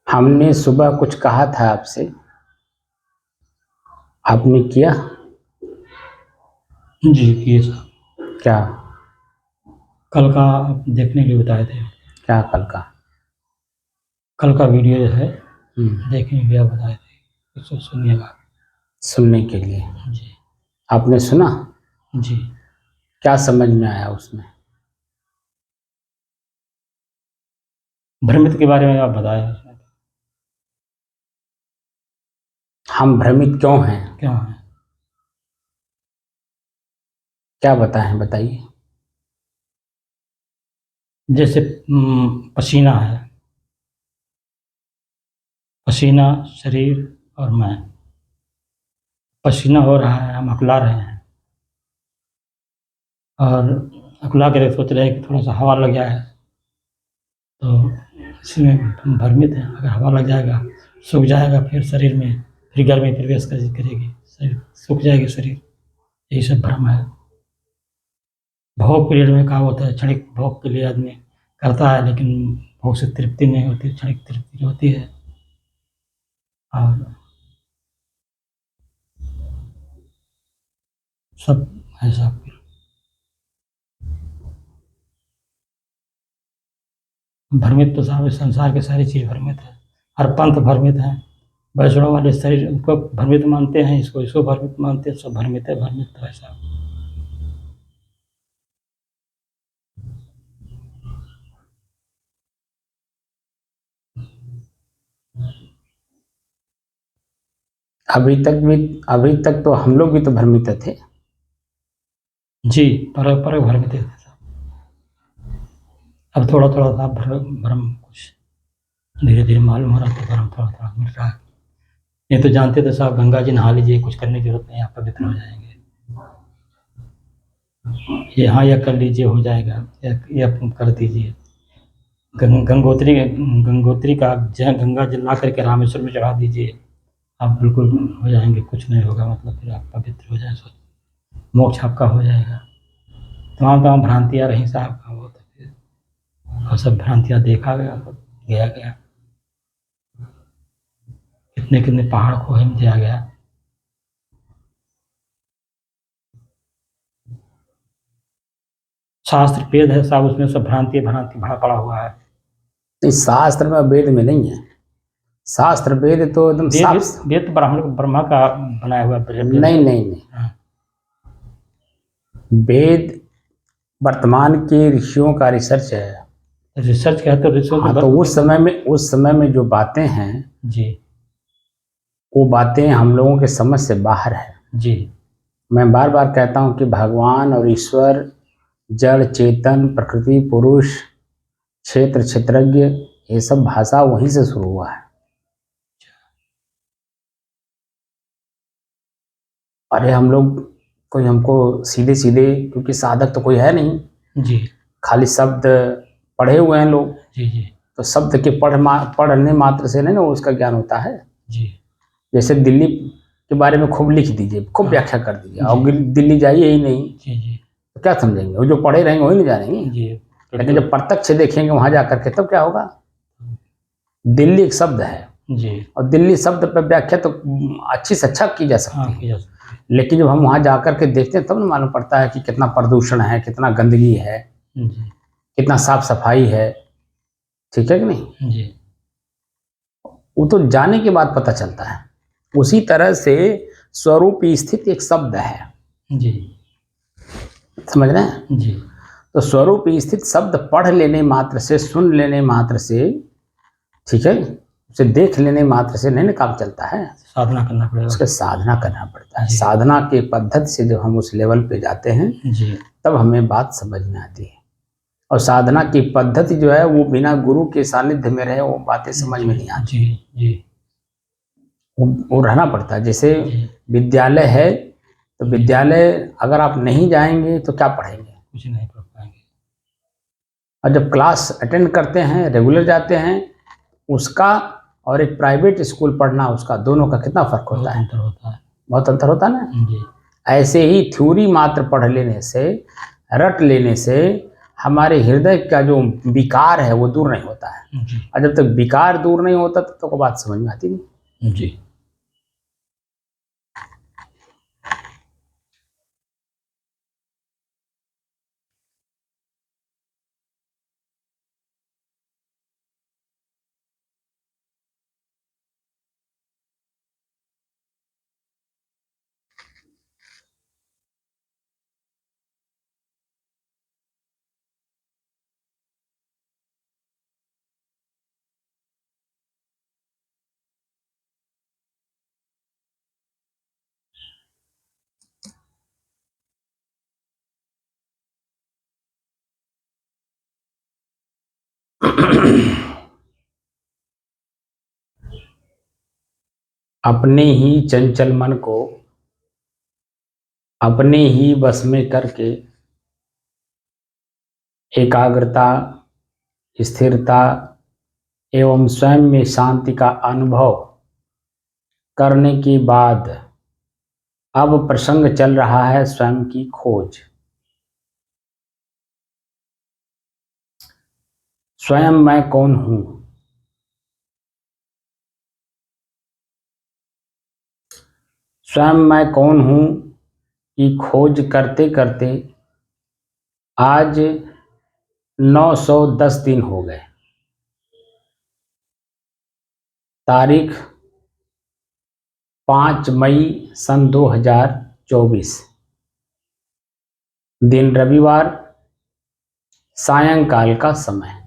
हमने सुबह कुछ कहा था आपसे, आपने किया? जी किए साहब। क्या? कल का आप देखने के लिए बताए थे। क्या कल का? कल का वीडियो जो है हम्म, देखने के लिए आप बताए थे, उसको सुनिएगा। सुनने के लिए। जी आपने सुना? जी। क्या समझ में आया उसमें? भ्रमित के बारे में आप बताए उसमें। हम भ्रमित क्यों हैं? क्या है? क्या बताएं, बताइए। जैसे पसीना है, पसीना शरीर और मैं। पसीना हो रहा है, हम अकुला रहे हैं और अकुला के सोच रहे हैं कि थोड़ा सा हवा लग जाए, तो इसमें हम भ्रमित हैं। अगर हवा लग जाएगा, सूख जाएगा फिर शरीर में, फिर गर्मी प्रवेश करेगी, शरीर सूख जाएगी शरीर। यही सब भ्रम है। भोग पीरियड में कहा होता है, क्षणिक भोग के लिए आदमी करता है, लेकिन भोग से तृप्ति नहीं होती, क्षणिक तृप्ति होती है। और सब ऐसा भ्रमित तो सारे संसार के सारी चीज़ भ्रमित है, हर पंथ भ्रमित है। वैष्णव वाले शरीर उनको भ्रमित मानते हैं, इसको भ्रमित मानते हैं, सब भ्रमित है, भ्रमित तो ऐसा। अभी तक तो हम लोग भी तो भ्रमित थे। जी, पर भ्रमित है। अब थोड़ा थोड़ा सा भ्रम कुछ धीरे धीरे मालूम हो रहा था, भ्रम थोड़ा थोड़ा मिट रहा है। ये तो जानते थे साहब, गंगा जी नहा लीजिए, कुछ करने की जरूरत नहीं, आप पवित्र हो जाएंगे। ये हाँ, यह कर लीजिए हो जाएगा, यह कर दीजिए। गंगोत्री का गंगा जल ला करके रामेश्वर में चढ़ा दीजिए, आप बिल्कुल हो जाएंगे, कुछ नहीं होगा, मतलब फिर आप पवित्र हो जाए, मोक्ष आपका हो जाएगा। तमाम तमाम भ्रांतियाँ रही साहब का, वो तो फिर और सब भ्रांतियाँ देखा गया, गया गया, कितने कितने पहाड़ को हिम दिया गया। शास्त्र वेद है साहब, उसमें सब भ्रांति भ्रांति भरा पड़ा हुआ है। नहीं, शास्त्र में वेद में नहीं है। शास्त्र वेद तो एकदम साफ। वेद तो ब्रह्मा का बनाया हुआ नहीं नहीं नहीं, हाँ। वेद वर्तमान के ऋषियों का रिसर्च है। रिसर्च क्या है तो रिसर्च। हाँ, तो उस समय में जो बातें हैं जी, वो बातें हम लोगों के समझ से बाहर है। जी, मैं बार बार कहता हूँ कि भगवान और ईश्वर, जड़ चेतन, प्रकृति पुरुष, क्षेत्र क्षेत्रज्ञ, ये सब भाषा वहीं से शुरू हुआ है। अरे हम लोग कोई हमको सीधे सीधे, क्योंकि साधक तो कोई है नहीं, जी, खाली शब्द पढ़े हुए हैं लोग, जी, जी, तो शब्द के पढ़ने मात्र से नहीं ना उसका ज्ञान होता है। जी, जैसे दिल्ली के बारे में खूब लिख दीजिए, खूब हाँ, व्याख्या कर दीजिए, और दिल्ली जाइए ही नहीं जी, जी, तो क्या समझेंगे? वो जो पढ़े रहेंगे वही नहीं जानेंगे। जी, लेकिन जब प्रत्यक्ष देखेंगे वहां जाकर के, तब क्या होगा? दिल्ली एक शब्द है, जी, और दिल्ली शब्द पर व्याख्या तो अच्छी से अच्छा की जा हाँ, सकती है, लेकिन जब हम वहां जाकर के देखते हैं तब ना मालूम पड़ता है कि कितना प्रदूषण है, कितना गंदगी है, जी, कितना साफ सफाई है। ठीक है कि नहीं? जी, वो तो जाने के बाद पता चलता है। उसी तरह से स्वरूप स्थित एक शब्द है, जी, समझ रहे हैं? जी, तो स्वरूप स्थित शब्द पढ़ लेने मात्र से, सुन लेने मात्र से, ठीक है, उसे देख लेने मात्र से नहीं ना काम चलता है। साधना करना पड़ेगा, उसके साधना करना पड़ता है। जी। साधना के पद्धति से जब हम उस लेवल पे जाते हैं जी, तब हमें बात समझ में आती है। और साधना की पद्धति जो है वो बिना गुरु के सानिध्य में रहे वो बातें समझ में नहीं आती। जी, जी, वो रहना पड़ता है। जैसे जी, विद्यालय है, तो विद्यालय अगर आप नहीं जाएंगे तो क्या पढ़ेंगे? कुछ नहीं पढ़ पाएंगे। और जब क्लास अटेंड करते हैं, रेगुलर जाते हैं, उसका और एक प्राइवेट स्कूल पढ़ना, उसका दोनों का कितना फर्क होता है? अंतर होता है। बहुत अंतर होता है ना। जी, ऐसे ही थ्योरी मात्र पढ़ लेने से, रट लेने से हमारे हृदय का जो विकार है वो दूर नहीं होता है। जी और जब तक विकार दूर नहीं होता तब तक बात समझ में आती नहीं। जी। अपने ही चंचल मन को अपने ही बस में करके एकाग्रता, स्थिरता एवं स्वयं में शांति का अनुभव करने के बाद अब प्रसंग चल रहा है स्वयं की खोज। स्वयं मैं कौन हूं? स्वयं मैं कौन हूं की खोज करते करते आज 910 दिन हो गए। तारीख 5 मई सन 2024, दिन रविवार, सायंकाल का समय।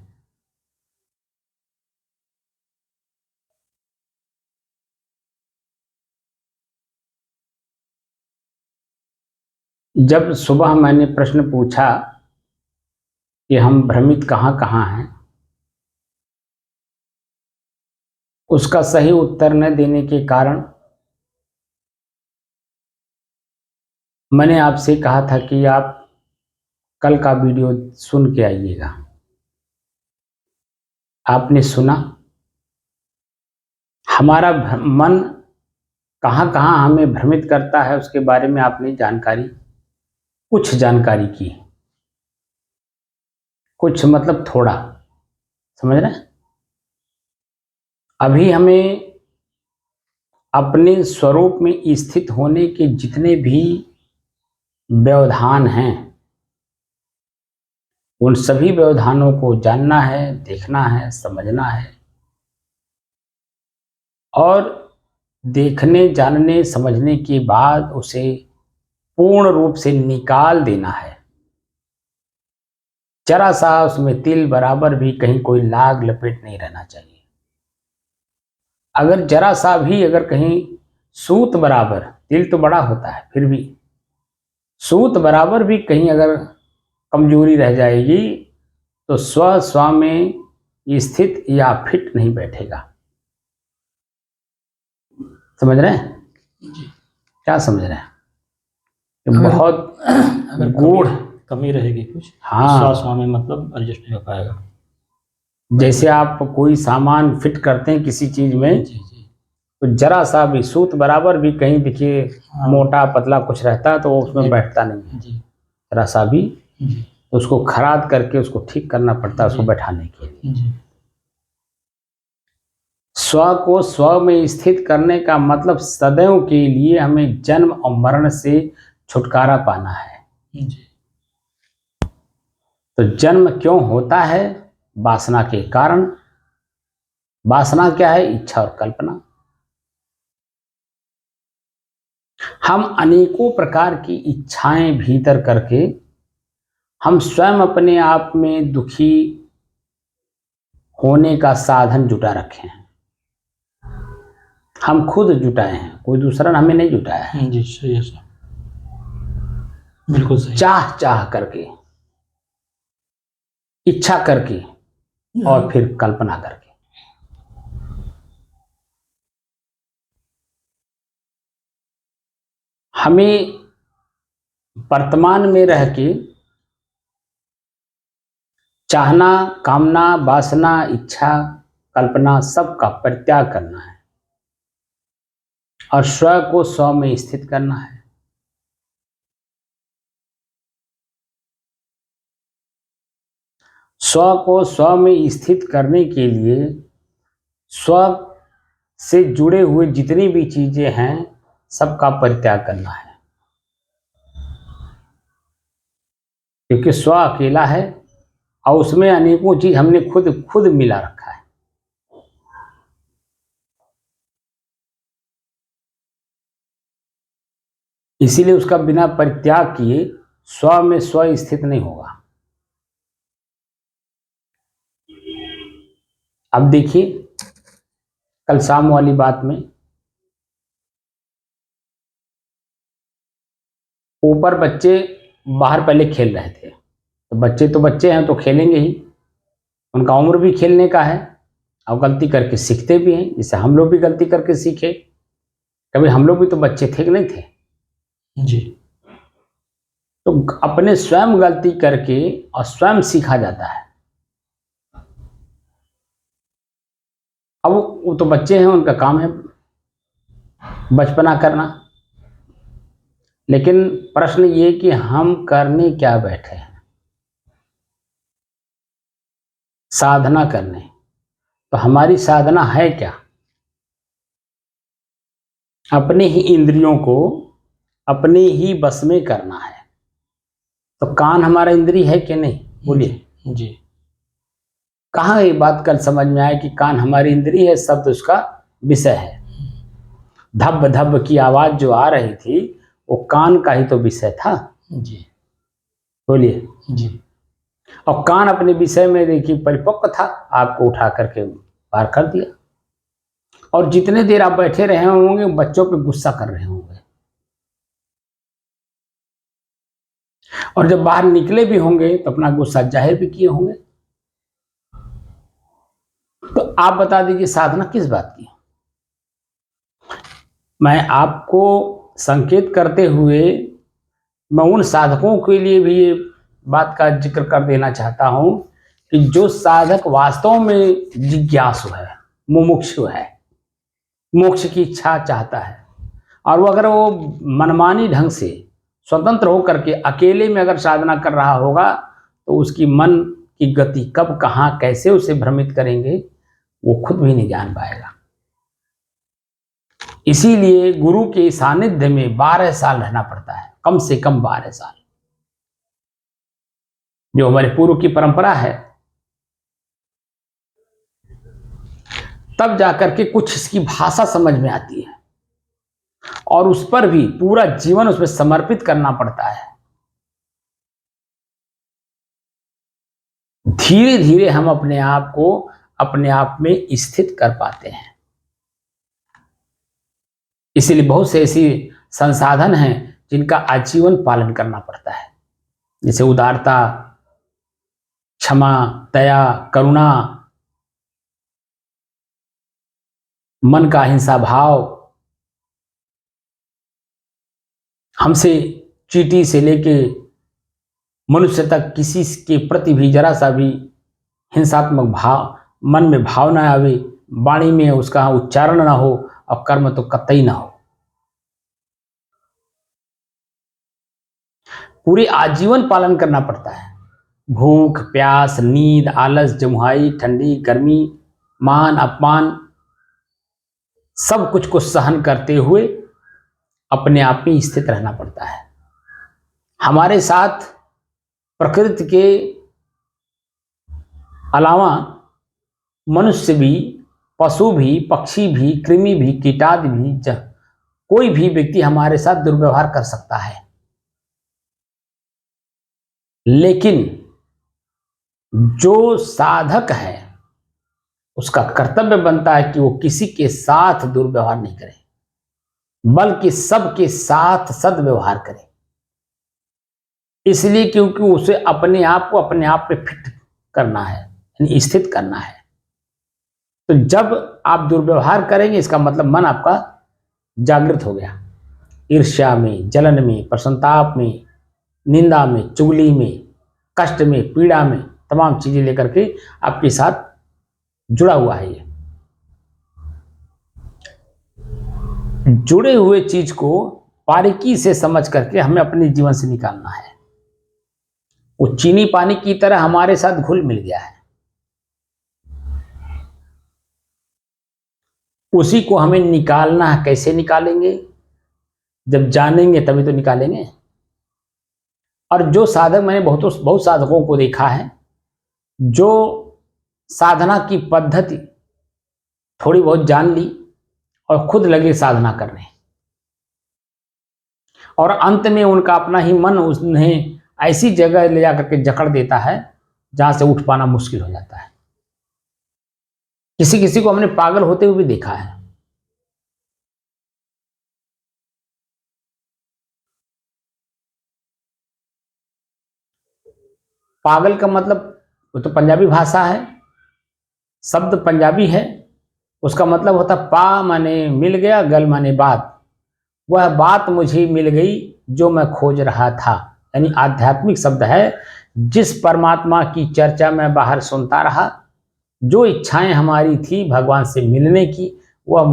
जब सुबह मैंने प्रश्न पूछा कि हम भ्रमित कहाँ कहाँ हैं, उसका सही उत्तर न देने के कारण मैंने आपसे कहा था कि आप कल का वीडियो सुन के आइएगा। आपने सुना। हमारा मन कहाँ कहाँ हमें भ्रमित करता है उसके बारे में आपने कुछ जानकारी की। कुछ मतलब थोड़ा, समझ रहे हैं? अभी हमें अपने स्वरूप में स्थित होने के जितने भी व्यवधान हैं उन सभी व्यवधानों को जानना है, देखना है, समझना है और देखने, जानने, समझने के बाद उसे पूर्ण रूप से निकाल देना है। जरा सा उसमें तिल बराबर भी कहीं कोई लाग लपेट नहीं रहना चाहिए। अगर जरा सा भी अगर कहीं सूत बराबर, तिल तो बड़ा होता है फिर भी सूत बराबर भी कहीं अगर कमजोरी रह जाएगी तो स्व में स्थित या फिट नहीं बैठेगा। समझ रहे हैं? जी। क्या समझ रहे हैं? अगर बहुत अगर गूढ़, कमी रहेगी कुछ, हाँ, श्वास में मतलब एडजस्ट नहीं हो पाएगा। जैसे आप कोई सामान फिट करते हैं किसी चीज में, जी जी। तो जरा सा भी सूत बराबर भी कहीं देखिए हाँ। मोटा पतला कुछ रहता है तो वो उसमें जी। बैठता नहीं है। जी जरा सा भी जी। तो उसको खराद करके उसको ठीक करना पड़ता है उसको जी। बैठाने के लिए। जी स्व को स्व में स्थित करने का मतलब सदैव के लिए हमें जन्म और मरण से छुटकारा पाना है। जी। तो जन्म क्यों होता है? वासना के कारण। वासना क्या है? इच्छा और कल्पना। हम अनेकों प्रकार की इच्छाएं भीतर करके हम स्वयं अपने आप में दुखी होने का साधन जुटा रखे हैं। हम खुद जुटाए हैं, कोई दूसरा ने हमें नहीं जुटाया है। जी सही है सर, बिल्कुल सही। चाह चाह करके, इच्छा करके और फिर कल्पना करके। हमें वर्तमान में रह के चाहना, कामना, वासना, इच्छा, कल्पना सब का परित्याग करना है और स्व को स्व में स्थित करना है। स्व को स्व में स्थित करने के लिए स्व से जुड़े हुए जितनी भी चीजें हैं सबका परित्याग करना है, क्योंकि स्व अकेला है और उसमें अनेकों चीज हमने खुद खुद मिला रखा है। इसीलिए उसका बिना परित्याग किए स्व में स्व स्थित नहीं होगा। अब देखिए कल शाम वाली बात में, ऊपर बच्चे बाहर पहले खेल रहे थे, तो बच्चे हैं तो खेलेंगे ही, उनका उम्र भी खेलने का है और गलती करके सीखते भी हैं, जैसे हम लोग भी गलती करके सीखे। कभी हम लोग भी तो बच्चे थे कि नहीं थे जी। तो अपने स्वयं गलती करके और स्वयं सीखा जाता है। अब वो तो बच्चे हैं, उनका काम है बचपना करना, लेकिन प्रश्न ये कि हम करने क्या बैठे हैं, साधना करने। तो हमारी साधना है क्या? अपने ही इंद्रियों को अपने ही बस में करना है। तो कान हमारा इंद्रिय है कि नहीं, बोलिए जी। कहाँ ये बात कल समझ में आया कि कान हमारी इंद्रिय है, शब्द उसका विषय है। धब धब की आवाज जो आ रही थी वो कान का ही तो विषय था। जी। बोलिए जी। और कान अपने विषय में देखिए परिपक्व था, आपको उठा करके पार कर दिया। और जितने देर आप बैठे रहे होंगे बच्चों पे गुस्सा कर रहे होंगे, और जब बाहर निकले भी होंगे तो अपना गुस्सा जाहिर भी किए होंगे। तो आप बता दीजिए साधना किस बात की? मैं आपको संकेत करते हुए मैं उन साधकों के लिए भी ये बात का जिक्र कर देना चाहता हूं कि जो साधक वास्तव में जिज्ञासु है, मुमुक्षु है, मोक्ष की इच्छा चाहता है, और वो अगर वो मनमानी ढंग से स्वतंत्र होकर के अकेले में अगर साधना कर रहा होगा तो उसकी मन की गति कब कहाँ कैसे उसे भ्रमित करेंगे वो खुद भी नहीं जान पाएगा। इसीलिए गुरु के सानिध्य में 12 साल रहना पड़ता है, कम से कम 12 साल, जो हमारे पूर्व की परंपरा है। तब जाकर के कुछ इसकी भाषा समझ में आती है और उस पर भी पूरा जीवन उसमें समर्पित करना पड़ता है। धीरे धीरे हम अपने आप को अपने आप में स्थित कर पाते हैं। इसीलिए बहुत से ऐसी संसाधन हैं जिनका आजीवन पालन करना पड़ता है, जैसे उदारता, क्षमा, दया, करुणा, मन का अहिंसा भाव। हमसे चींटी से लेके मनुष्य तक किसी के प्रति भी जरा सा भी हिंसात्मक भाव मन में भाव ना आवे, वाणी में उसका उच्चारण ना हो और कर्म तो कतई ना हो। पूरे आजीवन पालन करना पड़ता है। भूख, प्यास, नींद, आलस, जमुहाई, ठंडी, गर्मी, मान, अपमान, सब कुछ को सहन करते हुए अपने आप में स्थित रहना पड़ता है। हमारे साथ प्रकृति के अलावा मनुष्य भी, पशु भी, पक्षी भी, कृमि भी, कीटादि भी, कोई भी व्यक्ति हमारे साथ दुर्व्यवहार कर सकता है, लेकिन जो साधक है उसका कर्तव्य बनता है कि वो किसी के साथ दुर्व्यवहार नहीं करे, बल्कि सबके साथ सद्व्यवहार करे। इसलिए क्योंकि उसे अपने आप को अपने आप पे फिट करना है, यानी स्थित करना है। तो जब आप दुर्व्यवहार करेंगे इसका मतलब मन आपका जागृत हो गया। ईर्ष्या में, जलन में, प्रसन्नताप में, निंदा में, चुगली में, कष्ट में, पीड़ा में, तमाम चीजें लेकर के आपके साथ जुड़ा हुआ है। ये जुड़े हुए चीज को बारीकी से समझ करके हमें अपने जीवन से निकालना है। वो चीनी पानी की तरह हमारे साथ घुल मिल गया है। उसी को हमें निकालना है। कैसे निकालेंगे? जब जानेंगे तभी तो निकालेंगे। और जो साधक, मैंने बहुत साधकों को देखा है जो साधना की पद्धति थोड़ी बहुत जान ली और खुद लगे साधना करने, और अंत में उनका अपना ही मन उन्हें ऐसी जगह ले जाकर के जकड़ देता है जहां से उठ पाना मुश्किल हो जाता है। किसी किसी को हमने पागल होते हुए भी देखा है। पागल का मतलब, वो तो पंजाबी भाषा है, शब्द पंजाबी है, उसका मतलब होता पा माने मिल गया, गल माने बात। वह बात मुझे मिल गई जो मैं खोज रहा था। यानी आध्यात्मिक शब्द है। जिस परमात्मा की चर्चा मैं बाहर सुनता रहा, जो इच्छाएं हमारी थी भगवान से मिलने की, वह